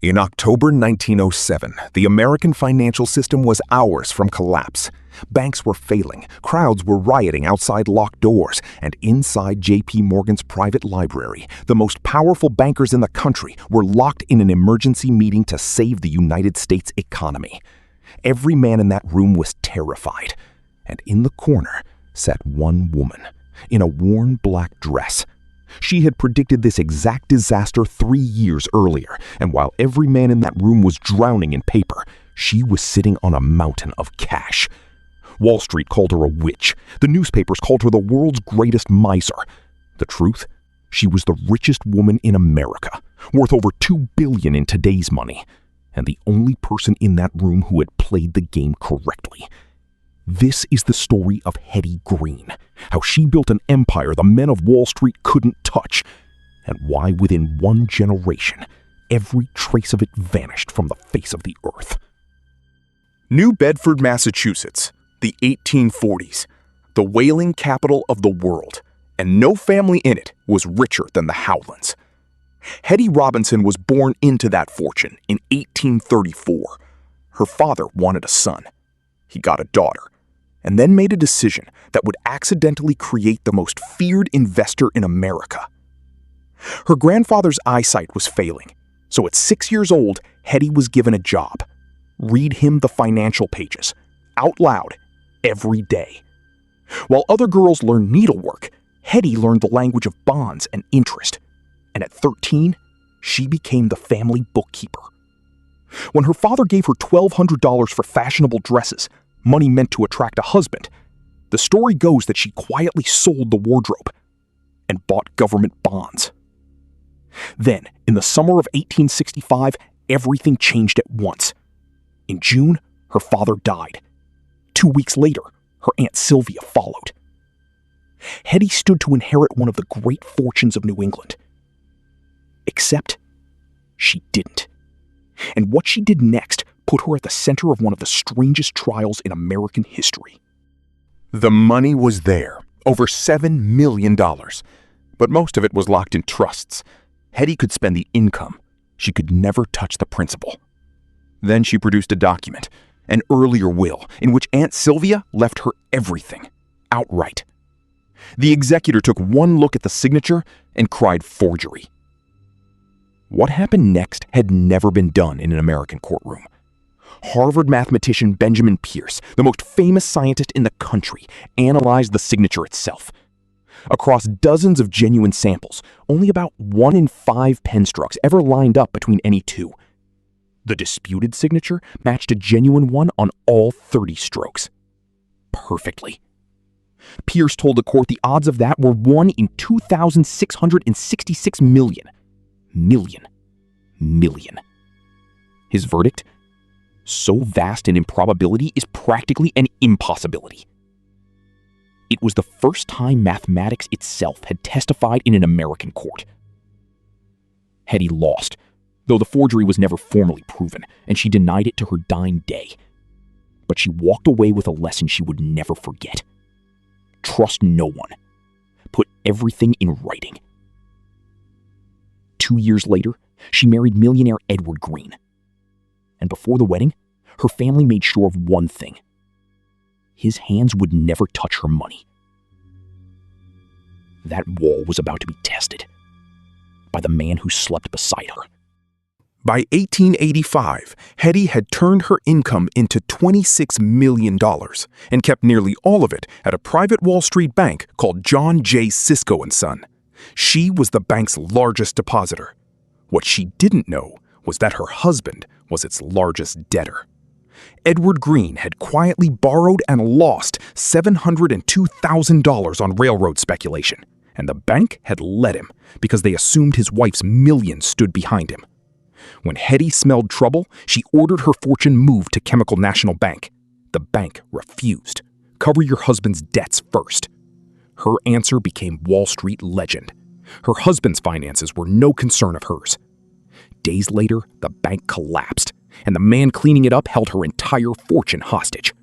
In October 1907, the American financial system was hours from collapse. Banks were failing, crowds were rioting outside locked doors, and inside J.P. Morgan's private library, the most powerful bankers in the country were locked in an emergency meeting to save the United States economy. Every man in that room was terrified, and in the corner sat one woman, in a worn black dress. She had predicted this exact disaster 3 years earlier, and while every man in that room was drowning in paper, she was sitting on a mountain of cash. Wall Street called her a witch. The newspapers called her the world's greatest miser. The truth? She was the richest woman in America, worth over $2 billion in today's money, and the only person in that room who had played the game correctly. This is the story of Hetty Green, how she built an empire the men of Wall Street couldn't touch, and why within one generation, every trace of it vanished from the face of the earth. New Bedford, Massachusetts, the 1840s, the whaling capital of the world, and no family in it was richer than the Howlands. Hetty Robinson was born into that fortune in 1834. Her father wanted a son. He got a daughter, and then made a decision that would accidentally create the most feared investor in America. Her grandfather's eyesight was failing, so at 6 years old, Hetty was given a job. Read him the financial pages, out loud, every day. While other girls learned needlework, Hetty learned the language of bonds and interest, and at 13, she became the family bookkeeper. When her father gave her $1,200 for fashionable dresses, money meant to attract a husband, the story goes that she quietly sold the wardrobe and bought government bonds. Then, in the summer of 1865, everything changed at once. In June, her father died. 2 weeks later, her Aunt Sylvia followed. Hetty stood to inherit one of the great fortunes of New England. Except, she didn't. And what she did next put her at the center of one of the strangest trials in American history. The money was there, over $7 million, but most of it was locked in trusts. Hetty could spend the income. She could never touch the principal. Then she produced a document, an earlier will, in which Aunt Sylvia left her everything, outright. The executor took one look at the signature and cried forgery. What happened next had never been done in an American courtroom. Harvard mathematician Benjamin Pierce, the most famous scientist in the country, analyzed the signature itself. Across dozens of genuine samples, only about 1 in 5 pen strokes ever lined up between any two. The disputed signature matched a genuine one on all 30 strokes. Perfectly. Pierce told the court the odds of that were 1 in 2,666 million. Million. His verdict? So vast an improbability is practically an impossibility. It was the first time mathematics itself had testified in an American court. Hetty lost, though the forgery was never formally proven, and she denied it to her dying day. But she walked away with a lesson she would never forget. Trust no one. Put everything in writing. 2 years later, she married millionaire Edward Green. And before the wedding, her family made sure of one thing. His hands would never touch her money. That wall was about to be tested by the man who slept beside her. By 1885, Hetty had turned her income into $26 million and kept nearly all of it at a private Wall Street bank called John J. Cisco & Son. She was the bank's largest depositor. What she didn't know was that her husband was its largest debtor. Edward Green had quietly borrowed and lost $702,000 on railroad speculation, and the bank had let him because they assumed his wife's millions stood behind him. When Hetty smelled trouble, she ordered her fortune moved to Chemical National Bank. The bank refused. Cover your husband's debts first. Her answer became Wall Street legend. Her husband's finances were no concern of hers. Days later, the bank collapsed, and the man cleaning it up held her entire fortune hostage.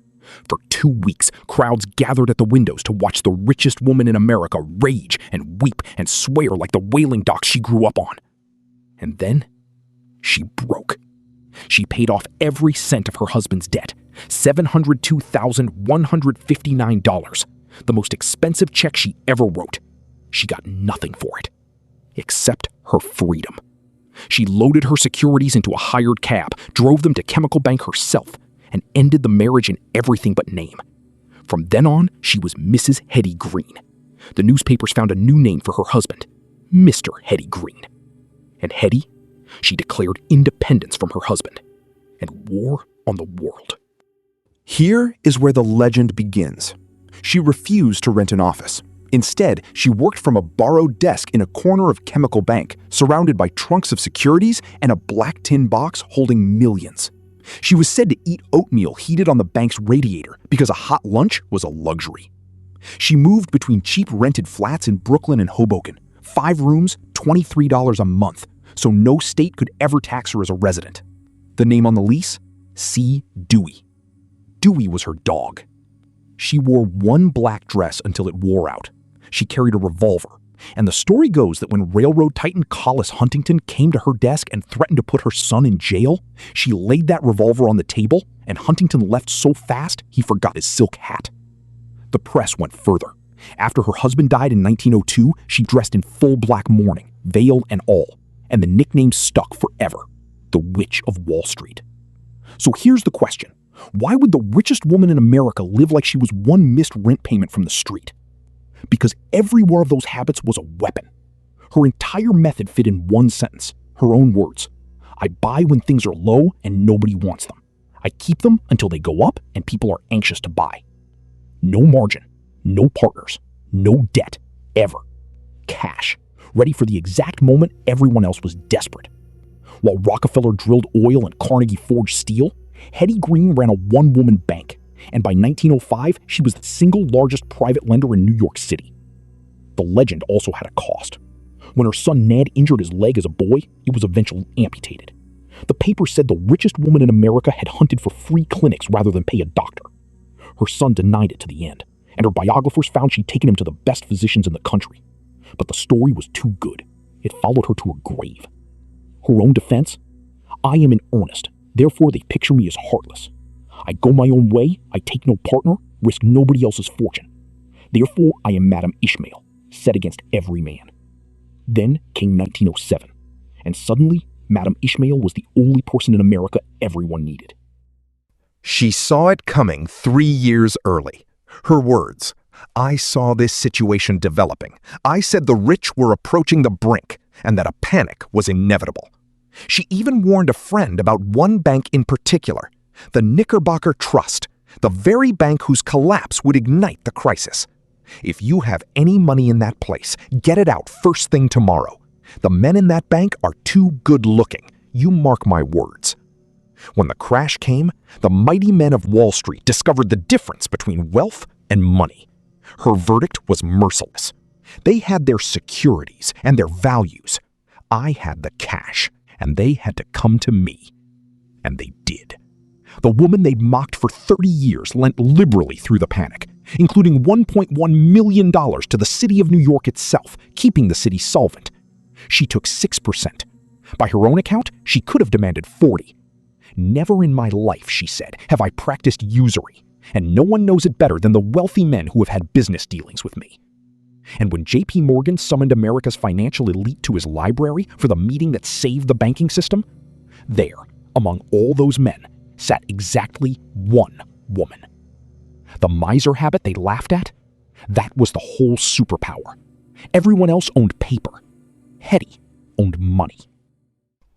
For 2 weeks, crowds gathered at the windows to watch the richest woman in America rage and weep and swear like the whaling docks she grew up on. And then, she broke. She paid off every cent of her husband's debt, $702,159, the most expensive check she ever wrote. She got nothing for it, except her freedom. She loaded her securities into a hired cab, drove them to Chemical Bank herself, and ended the marriage in everything but name. From then on, she was Mrs. Hetty Green. The newspapers found a new name for her husband, Mr. Hetty Green. And Hetty, she declared independence from her husband and war on the world. Here is where the legend begins. She refused to rent an office. Instead, she worked from a borrowed desk in a corner of Chemical Bank, surrounded by trunks of securities and a black tin box holding millions. She was said to eat oatmeal heated on the bank's radiator because a hot lunch was a luxury. She moved between cheap rented flats in Brooklyn and Hoboken, 5 rooms, $23 a month, so no state could ever tax her as a resident. The name on the lease? C. Dewey. Dewey was her dog. She wore one black dress until it wore out. She carried a revolver, and the story goes that when railroad titan Collis Huntington came to her desk and threatened to put her son in jail, she laid that revolver on the table, and Huntington left so fast he forgot his silk hat. The press went further. After her husband died in 1902, she dressed in full black mourning, veil and all, and the nickname stuck forever, the Witch of Wall Street. So here's the question. Why would the richest woman in America live like she was one missed rent payment from the street? Because every one of those habits was a weapon. Her entire method fit in one sentence, her own words. I buy when things are low and nobody wants them. I keep them until they go up and people are anxious to buy. No margin, no partners, no debt, ever. Cash, ready for the exact moment everyone else was desperate. While Rockefeller drilled oil and Carnegie forged steel, Hetty Green ran a one-woman bank, and by 1905, she was the single largest private lender in New York City. The legend also had a cost. When her son Ned injured his leg as a boy, it was eventually amputated. The paper said the richest woman in America had hunted for free clinics rather than pay a doctor. Her son denied it to the end, and her biographers found she'd taken him to the best physicians in the country. But the story was too good. It followed her to her grave. Her own defense? I am in earnest, therefore they picture me as heartless. I go my own way, I take no partner, risk nobody else's fortune. Therefore I am Madame Ishmael, set against every man. Then came 1907, and suddenly Madame Ishmael was the only person in America everyone needed. She saw it coming 3 years early. Her words, I saw this situation developing. I said the rich were approaching the brink and that a panic was inevitable. She even warned a friend about one bank in particular, the Knickerbocker Trust, the very bank whose collapse would ignite the crisis. If you have any money in that place, get it out first thing tomorrow. The men in that bank are too good looking. You mark my words. When the crash came, the mighty men of Wall Street discovered the difference between wealth and money. Her verdict was merciless. They had their securities and their values. I had the cash, and they had to come to me. And they did. The woman they'd mocked for 30 years lent liberally through the panic, including $1.1 million to the city of New York itself, keeping the city solvent. She took 6%. By her own account, she could have demanded 40%. Never in my life, she said, have I practiced usury, and no one knows it better than the wealthy men who have had business dealings with me. And when J.P. Morgan summoned America's financial elite to his library for the meeting that saved the banking system, there, among all those men, sat exactly one woman. The miser habit they laughed at, that was the whole superpower. Everyone else owned paper. Hetty owned money.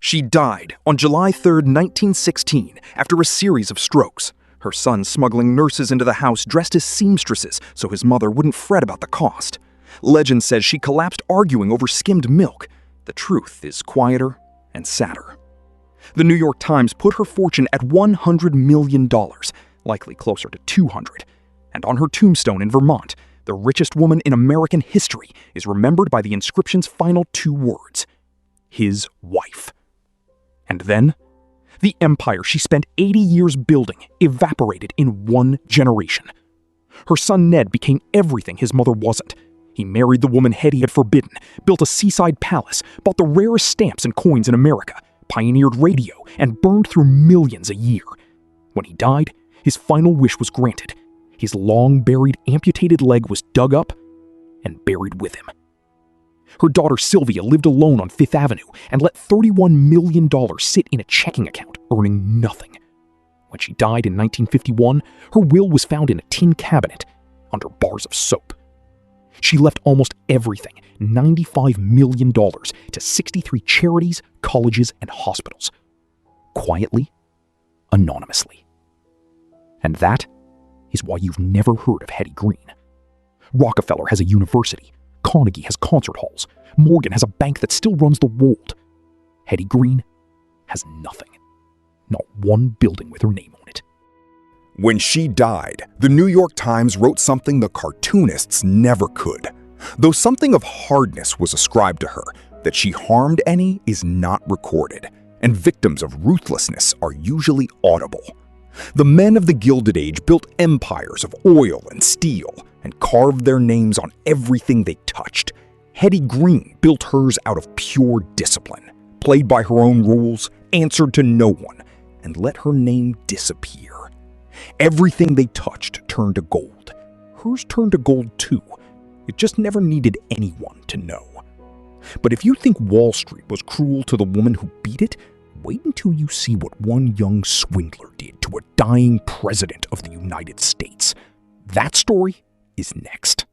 She died on July 3, 1916, after a series of strokes, her son smuggling nurses into the house dressed as seamstresses so his mother wouldn't fret about the cost. Legend says she collapsed arguing over skimmed milk. The truth is quieter and sadder. The New York Times put her fortune at $100 million, likely closer to 200. And on her tombstone in Vermont, the richest woman in American history is remembered by the inscription's final 2 words, his wife. And then, the empire she spent 80 years building evaporated in 1 generation. Her son Ned became everything his mother wasn't. He married the woman Hetty had forbidden, built a seaside palace, bought the rarest stamps and coins in America, pioneered radio, and burned through millions a year. When he died, his final wish was granted. His long-buried amputated leg was dug up and buried with him. Her daughter Sylvia lived alone on Fifth Avenue and let $31 million sit in a checking account, earning nothing. When she died in 1951, her will was found in a tin cabinet under bars of soap. She left almost everything, $95 million, to 63 charities, colleges, and hospitals. Quietly, anonymously. And that is why you've never heard of Hetty Green. Rockefeller has a university. Carnegie has concert halls. Morgan has a bank that still runs the world. Hetty Green has nothing. Not one building with her name on it. When she died, the New York Times wrote something the cartoonists never could. Though something of hardness was ascribed to her, that she harmed any is not recorded, and victims of ruthlessness are usually audible. The men of the Gilded Age built empires of oil and steel, and carved their names on everything they touched. Hetty Green built hers out of pure discipline, played by her own rules, answered to no one, and let her name disappear. Everything they touched turned to gold. Hers turned to gold too. It just never needed anyone to know. But if you think Wall Street was cruel to the woman who beat it, wait until you see what one young swindler did to a dying president of the United States. That story is next.